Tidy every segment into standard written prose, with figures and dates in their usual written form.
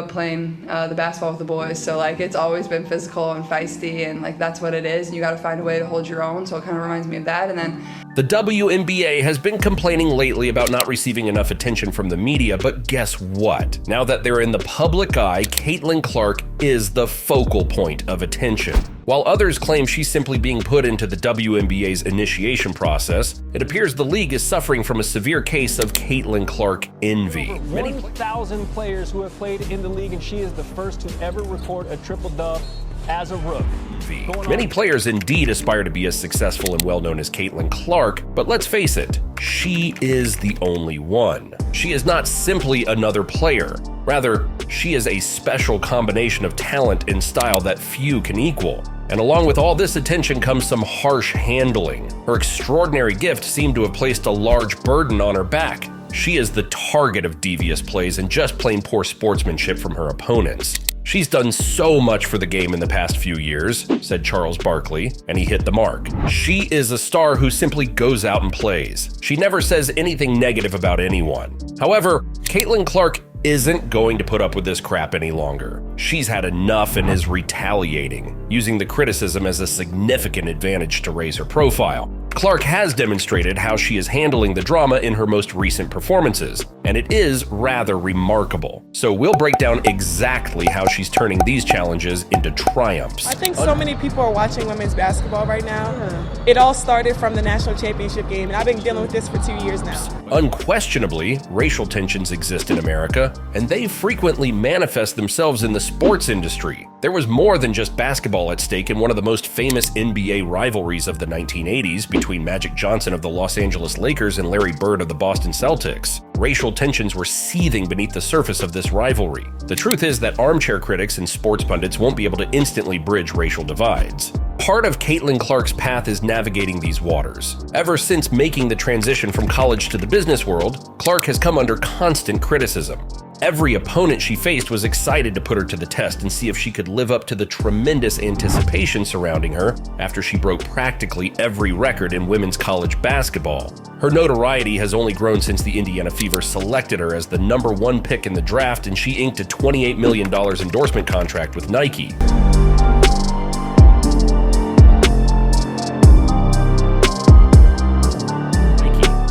up playing the basketball with the boys, so like it's always been physical and feisty, and like that's what it is, and you got to find a way to hold your own. So it kind of reminds me of that. And then the WNBA has been complaining lately about not receiving enough attention from the media, but guess what? Now that they're in the public eye, Caitlin Clark is the focal point of attention. While others claim she's simply being put into the WNBA's initiation process, it appears the league is suffering from a severe case of Caitlin Clark envy. Over 1,000 players who have played in the league, and she is the first to ever record a triple-double as a rookie. Many players indeed aspire to be as successful and well-known as Caitlin Clark, but let's face it, she is the only one. She is not simply another player. Rather, she is a special combination of talent and style that few can equal. And along with all this attention comes some harsh handling. Her extraordinary gift seemed to have placed a large burden on her back. She is the target of devious plays and just plain poor sportsmanship from her opponents. She's done so much for the game in the past few years, said Charles Barkley, and he hit the mark. She is a star who simply goes out and plays. She never says anything negative about anyone. However, Caitlin Clark isn't going to put up with this crap any longer. She's had enough and is retaliating, using the criticism as a significant advantage to raise her profile. Clark has demonstrated how she is handling the drama in her most recent performances, and it is rather remarkable. So we'll break down exactly how she's turning these challenges into triumphs. I think so many people are watching women's basketball right now. It all started from the national championship game, and I've been dealing with this for 2 years now. Unquestionably, racial tensions exist in America, and they frequently manifest themselves in the sports industry. There was more than just basketball at stake in one of the most famous NBA rivalries of the 1980s between Magic Johnson of the Los Angeles Lakers and Larry Bird of the Boston Celtics. Racial tensions were seething beneath the surface of this rivalry. The truth is that armchair critics and sports pundits won't be able to instantly bridge racial divides. Part of Caitlin Clark's path is navigating these waters. Ever since making the transition from college to the business world, Clark has come under constant criticism. Every opponent she faced was excited to put her to the test and see if she could live up to the tremendous anticipation surrounding her after she broke practically every record in women's college basketball. Her notoriety has only grown since the Indiana Fever selected her as the #1 pick in the draft, and she inked a $28 million endorsement contract with Nike.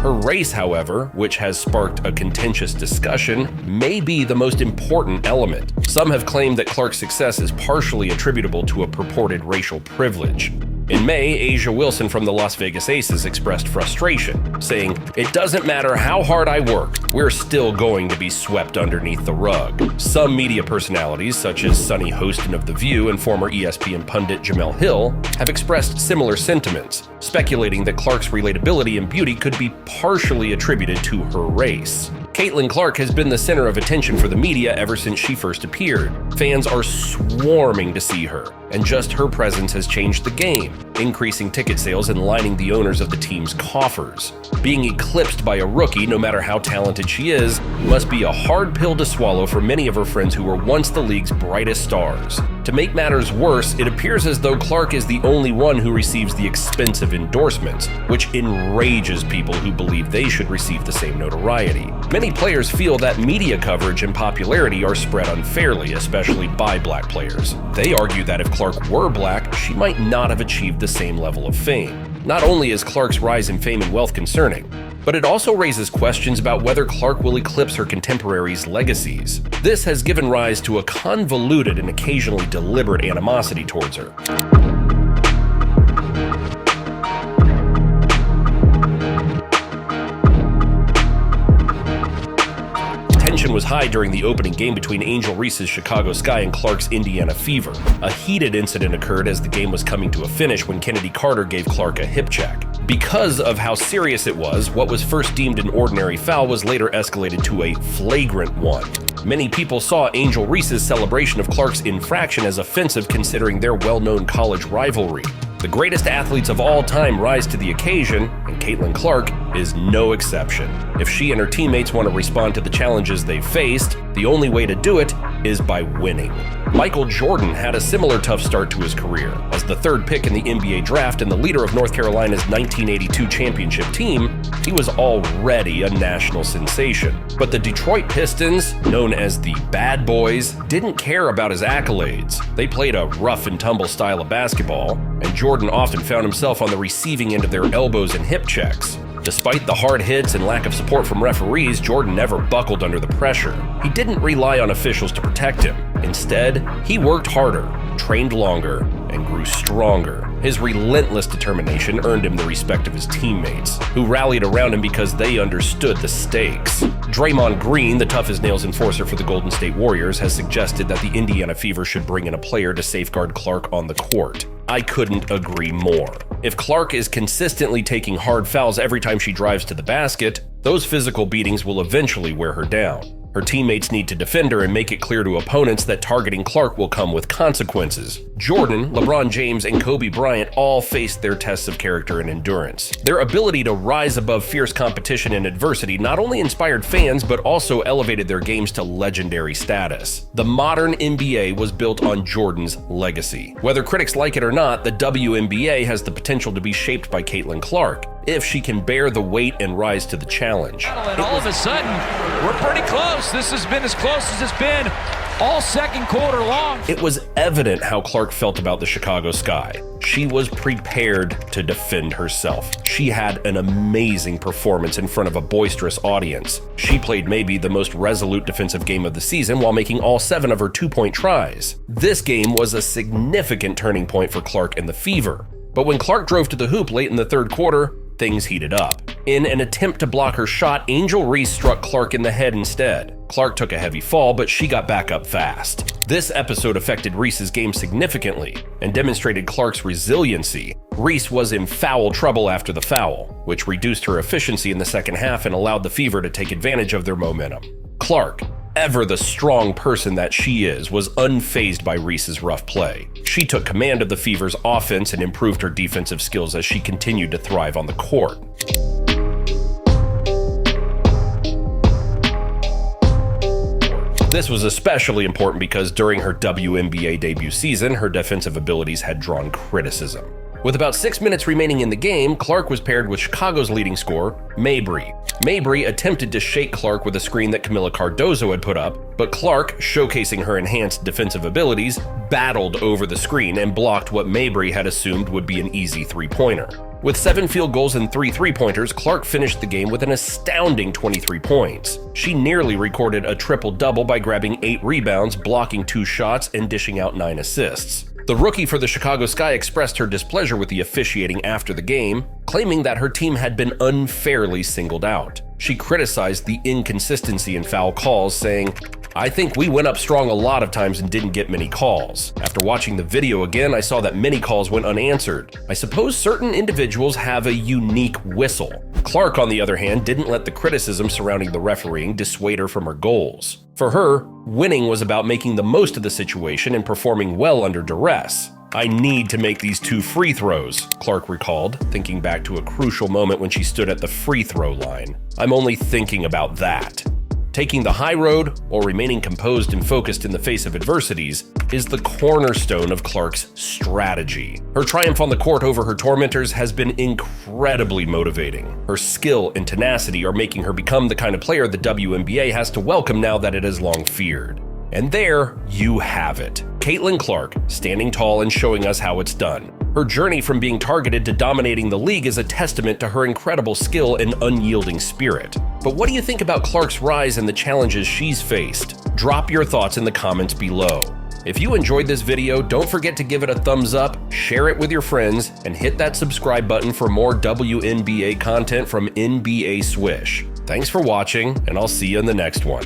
Her race, however, which has sparked a contentious discussion, may be the most important element. Some have claimed that Clark's success is partially attributable to a purported racial privilege. In May, Asia Wilson from the Las Vegas Aces expressed frustration, saying, "It doesn't matter how hard I work, we're still going to be swept underneath the rug." Some media personalities, such as Sonny Hostin of The View and former ESPN pundit Jamel Hill, have expressed similar sentiments, speculating that Clark's relatability and beauty could be partially attributed to her race. Caitlin Clark has been the center of attention for the media ever since she first appeared. Fans are swarming to see her, and just her presence has changed the game, increasing ticket sales and lining the owners of the team's coffers. Being eclipsed by a rookie, no matter how talented she is, must be a hard pill to swallow for many of her friends who were once the league's brightest stars. To make matters worse, it appears as though Clark is the only one who receives the expensive endorsements, which enrages people who believe they should receive the same notoriety. Many players feel that media coverage and popularity are spread unfairly, especially by black players. They argue that if Clark were black, she might not have achieved the same level of fame. Not only is Clark's rise in fame and wealth concerning, but it also raises questions about whether Clark will eclipse her contemporaries' legacies. This has given rise to a convoluted and occasionally deliberate animosity towards her. Tension was high during the opening game between Angel Reese's Chicago Sky and Clark's Indiana Fever. A heated incident occurred as the game was coming to a finish when Kennedy Carter gave Clark a hip check. Because of how serious it was, what was first deemed an ordinary foul was later escalated to a flagrant one. Many people saw Angel Reese's celebration of Clark's infraction as offensive considering their well-known college rivalry. The greatest athletes of all time rise to the occasion, and Caitlin Clark is no exception. If she and her teammates want to respond to the challenges they've faced, the only way to do it is by winning. Michael Jordan had a similar tough start to his career. As the third pick in the NBA draft and the leader of North Carolina's 1982 championship team, he was already a national sensation. But the Detroit Pistons, known as the Bad Boys, didn't care about his accolades. They played a rough and tumble style of basketball, and Jordan often found himself on the receiving end of their elbows and hip checks. Despite the hard hits and lack of support from referees, Jordan never buckled under the pressure. He didn't rely on officials to protect him. Instead, he worked harder, trained longer, and grew stronger. His relentless determination earned him the respect of his teammates, who rallied around him because they understood the stakes. Draymond Green, the tough-as-nails enforcer for the Golden State Warriors, has suggested that the Indiana Fever should bring in a player to safeguard Clark on the court. I couldn't agree more. If Clark is consistently taking hard fouls every time she drives to the basket, those physical beatings will eventually wear her down. Her teammates need to defend her and make it clear to opponents that targeting Clark will come with consequences. Jordan, LeBron James, and Kobe Bryant all faced their tests of character and endurance. Their ability to rise above fierce competition and adversity not only inspired fans, but also elevated their games to legendary status. The modern NBA was built on Jordan's legacy. Whether critics like it or not, the WNBA has the potential to be shaped by Caitlin Clark, if she can bear the weight and rise to the challenge. And all of a sudden, we're pretty close. This has been as close as it's been all second quarter long. It was evident how Clark felt about the Chicago Sky. She was prepared to defend herself. She had an amazing performance in front of a boisterous audience. She played maybe the most resolute defensive game of the season while making all 7 of her 2-point tries. This game was a significant turning point for Clark and the Fever. But when Clark drove to the hoop late in the third quarter, things heated up. In an attempt to block her shot, Angel Reese struck Clark in the head instead. Clark took a heavy fall, but she got back up fast. This episode affected Reese's game significantly and demonstrated Clark's resiliency. Reese was in foul trouble after the foul, which reduced her efficiency in the second half and allowed the Fever to take advantage of their momentum. Clark, ever the strong person that she is, was unfazed by Reese's rough play. She took command of the Fever's offense and improved her defensive skills as she continued to thrive on the court. This was especially important because during her WNBA debut season, her defensive abilities had drawn criticism. With about 6 minutes remaining in the game, Clark was paired with Chicago's leading scorer, Mabry. Mabry attempted to shake Clark with a screen that Camila Cardozo had put up, but Clark, showcasing her enhanced defensive abilities, battled over the screen and blocked what Mabry had assumed would be an easy 3-pointer. With 7 field goals and 3 3-pointers, Clark finished the game with an astounding 23 points. She nearly recorded a triple-double by grabbing 8 rebounds, blocking 2 shots, and dishing out 9 assists. The rookie for the Chicago Sky expressed her displeasure with the officiating after the game, claiming that her team had been unfairly singled out. She criticized the inconsistency in foul calls, saying, "I think we went up strong a lot of times and didn't get many calls. After watching the video again, I saw that many calls went unanswered. I suppose certain individuals have a unique whistle." Clark, on the other hand, didn't let the criticism surrounding the refereeing dissuade her from her goals. For her, winning was about making the most of the situation and performing well under duress. "I need to make these 2 free throws," Clark recalled, thinking back to a crucial moment when she stood at the free throw line. "I'm only thinking about that." Taking the high road, while remaining composed and focused in the face of adversities, is the cornerstone of Clark's strategy. Her triumph on the court over her tormentors has been incredibly motivating. Her skill and tenacity are making her become the kind of player the WNBA has to welcome now that it has long feared. And there you have it. Caitlin Clark, standing tall and showing us how it's done. Her journey from being targeted to dominating the league is a testament to her incredible skill and unyielding spirit. But what do you think about Clark's rise and the challenges she's faced? Drop your thoughts in the comments below. If you enjoyed this video, don't forget to give it a thumbs up, share it with your friends, and hit that subscribe button for more WNBA content from NBA SWISH. Thanks for watching, and I'll see you in the next one.